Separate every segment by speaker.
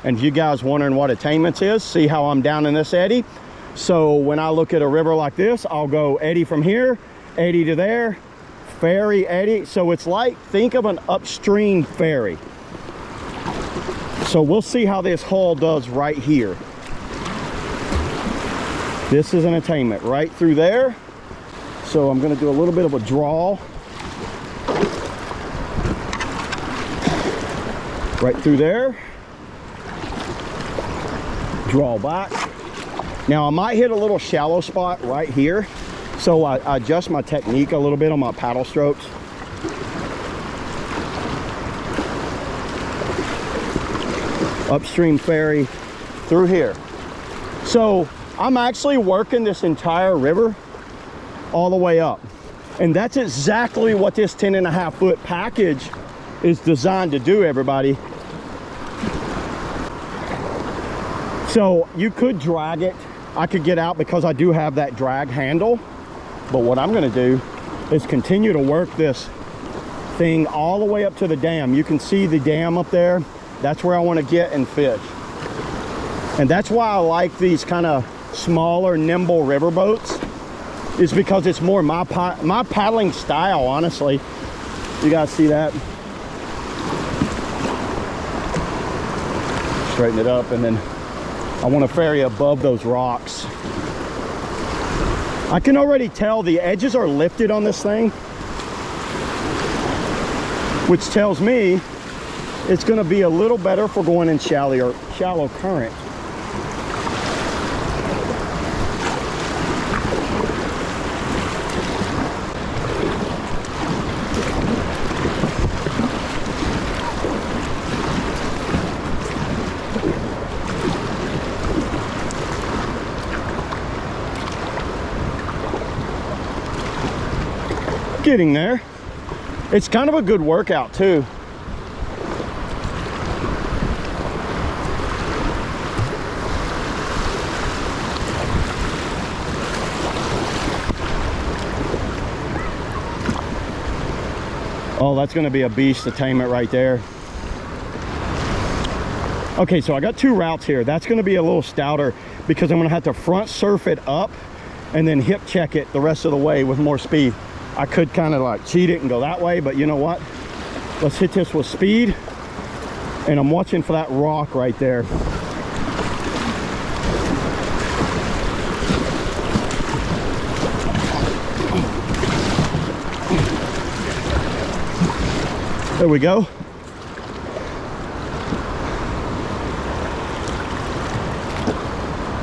Speaker 1: And if you guys wondering what Attainment is, see how I'm down in this eddy? So when I look at a river like this, I'll go eddy from here, eddy to there, ferry, eddy. So it's like, think of an upstream ferry. So we'll see how this hull does right here. This is an Attainment right through there. So I'm going to do a little bit of a draw. Right through there. Draw back. Now I might hit a little shallow spot right here. So I adjust my technique a little bit on my paddle strokes. Upstream ferry through here. So I'm actually working this entire river all the way up. And that's exactly what this 10.5 foot package is designed to do, everybody. So you could drag it. I could get out because I do have that drag handle. But what I'm gonna do is continue to work this thing all the way up to the dam. You can see the dam up there. That's where I want to get and fish. And that's why I like these kind of smaller, nimble river boats, is because it's more my paddling style, honestly. You guys see that? Straighten it up, and then I want to ferry above those rocks. I can already tell the edges are lifted on this thing, which tells me it's going to be a little better for going in shallow current. Getting there. It's kind of a good workout too. Oh, that's going to be a beast Attainment right there. Okay, so I got two routes here. That's going to be a little stouter because I'm going to have to front surf it up and then hip check it the rest of the way with more speed. I could kind of like cheat it and go that way, but you know what? Let's hit this with speed. And I'm watching for that rock right there. There we go.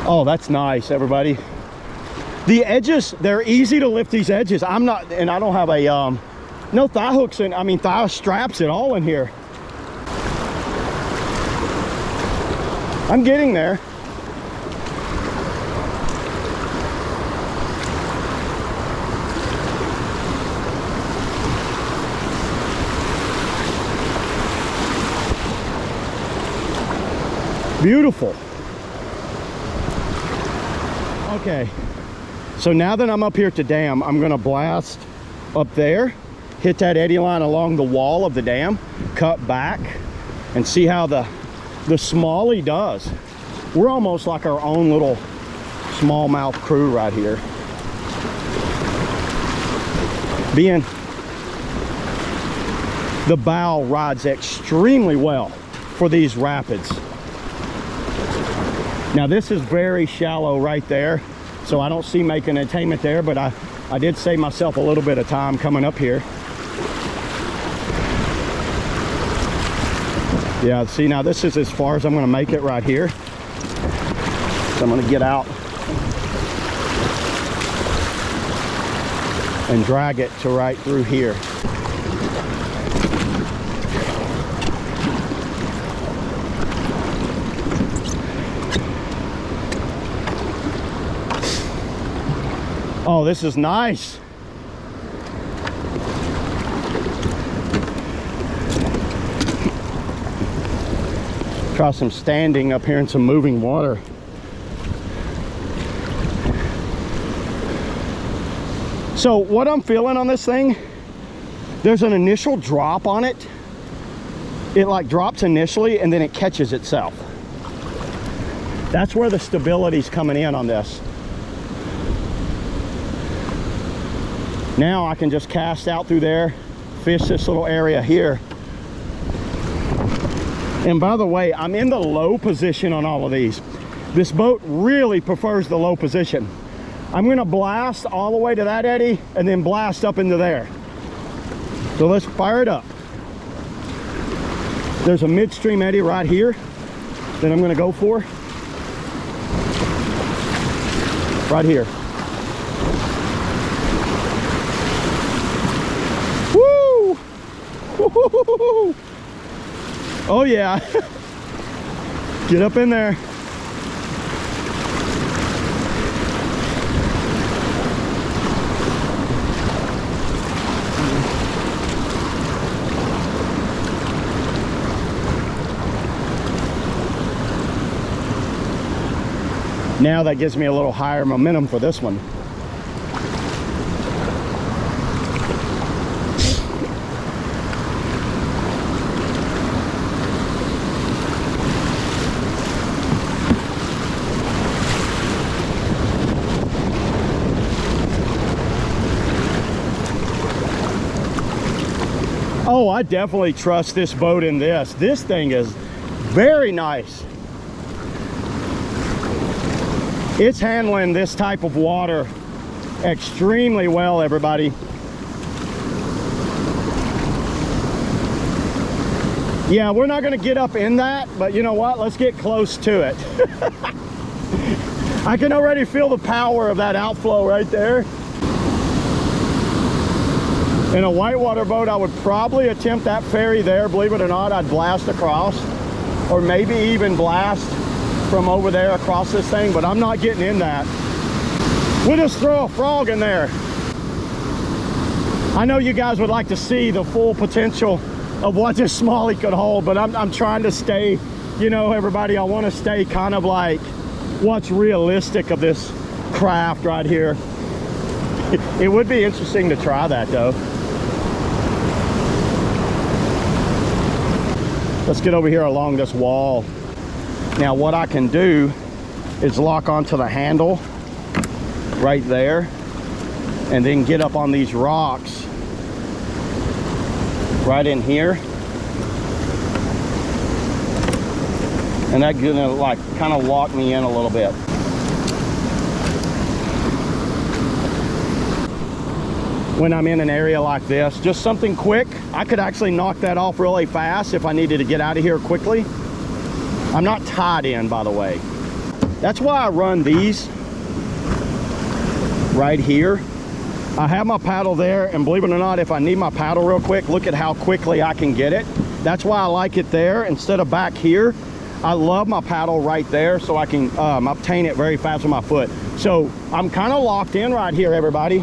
Speaker 1: Oh, that's nice, everybody. The edges, they're easy to lift these edges. I'm not, and I don't have a, no thigh hooks and, thigh straps at all in here. I'm getting there. Beautiful. Okay. So now that I'm up here at the dam, I'm gonna blast up there, hit that eddy line along the wall of the dam, cut back, and see how the Smallie does. We're almost like our own little smallmouth crew right here. The bow rides extremely well for these rapids. Now this is very shallow right there. So I don't see making an Attainment there, but I did save myself a little bit of time coming up here. Yeah, see, now this is as far as I'm gonna make it right here. So I'm gonna get out and drag it to right through here. Oh, this is nice. Try some standing up here in some moving water. So what I'm feeling on this thing, there's an initial drop on it. It like drops initially and then it catches itself. That's where the stability's coming in on this. Now I can just cast out through there, fish this little area here. And by the way, I'm in the low position on all of these. This boat really prefers the low position. I'm gonna blast all the way to that eddy and then blast up into there. So let's fire it up. There's a midstream eddy right here that I'm gonna go for. Right here. Woo! Woo-hoo-hoo-hoo-hoo! Oh yeah. Get up in there. Now that gives me a little higher momentum for this one. Oh, I definitely trust this boat in this. This thing is very nice. It's handling this type of water extremely well, everybody. Yeah, we're not going to get up in that, but you know what? Let's get close to it. I can already feel the power of that outflow right there. In a whitewater boat, I would probably attempt that ferry there. Believe it or not, I'd blast across, or maybe even blast from over there across this thing, but I'm not getting in that. We'll just throw a frog in there. I know you guys would like to see the full potential of what this Smallie could hold, but I'm trying to stay, you know, everybody, I want to stay kind of like what's realistic of this craft right here. It would be interesting to try that though. Let's get over here along this wall. Now what I can do is lock onto the handle right there and then get up on these rocks right in here. And that's gonna like kind of lock me in a little bit. When I'm in an area like this, just something quick, I could actually knock that off really fast if I needed to get out of here quickly. I'm not tied in, by the way. That's why I run these right here. I have my paddle there, and believe it or not, if I need my paddle real quick, look at how quickly I can get it. That's why I like it there instead of back here. I love my paddle right there so I can obtain it very fast with my foot. So I'm kind of locked in right here, everybody.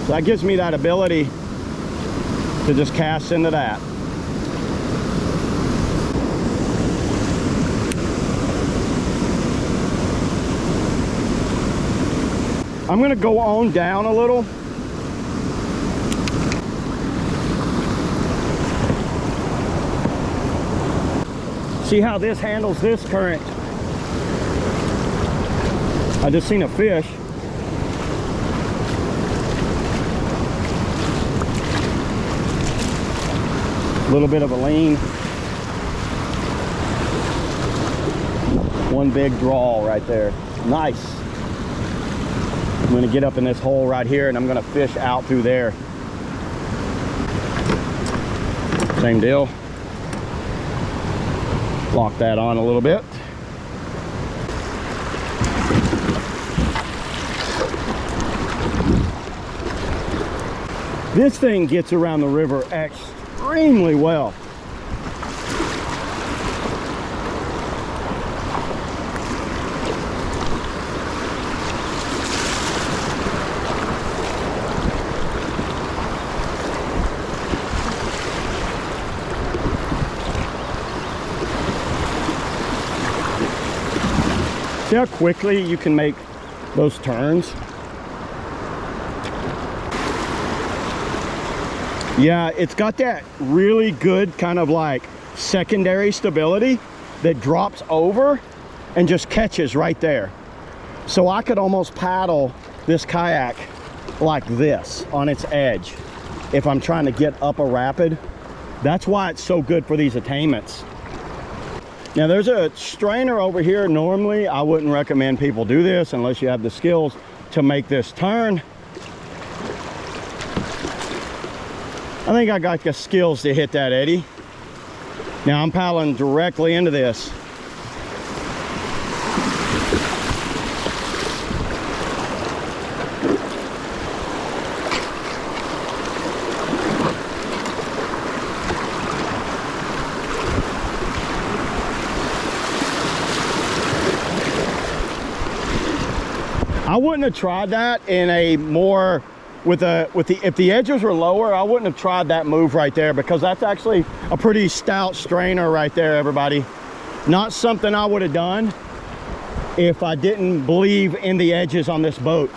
Speaker 1: So that gives me that ability to just cast into that. I'm gonna go on down a little. See how this handles this current. I just seen a fish. A little bit of a lean. One big draw right there. Nice. I'm gonna get up in this hole right here and I'm gonna fish out through there. Same deal. Lock that on a little bit. This thing gets around the river extremely well. See how quickly you can make those turns? Yeah, it's got that really good kind of like secondary stability that drops over and just catches right there. So I could almost paddle this kayak like this on its edge if I'm trying to get up a rapid. That's why it's so good for these attainments. Now there's a strainer over here. Normally I wouldn't recommend people do this unless you have the skills to make this turn. I think I got the skills to hit that eddy. Now I'm paddling directly into this. I wouldn't have tried that in a more if the edges were lower, I wouldn't have tried that move right there, because that's actually a pretty stout strainer right there, everybody. Not something I would have done if I didn't believe in the edges on this boat.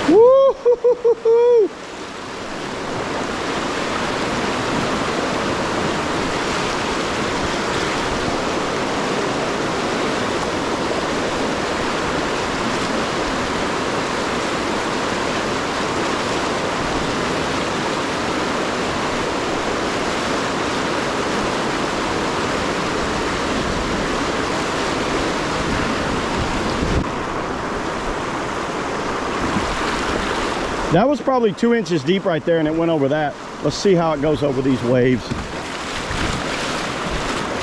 Speaker 1: Woo-hoo-hoo-hoo-hoo. That was probably 2 inches deep right there, and it went over that. Let's see how it goes over these waves.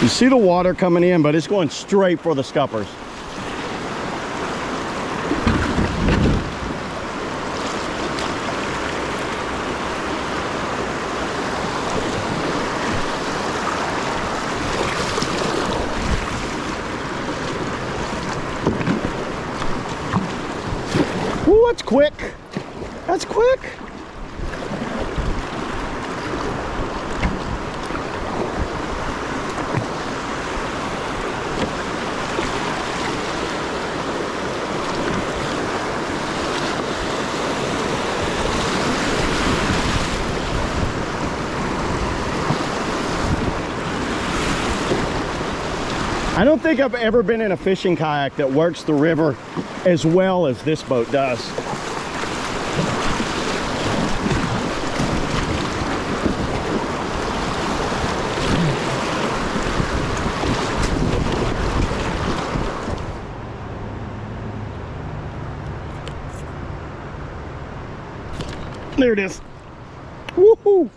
Speaker 1: You see the water coming in, but it's going straight for the scuppers. Ooh, that's quick. That's quick. I don't think I've ever been in a fishing kayak that works the river as well as this boat does. There it is. Woohoo!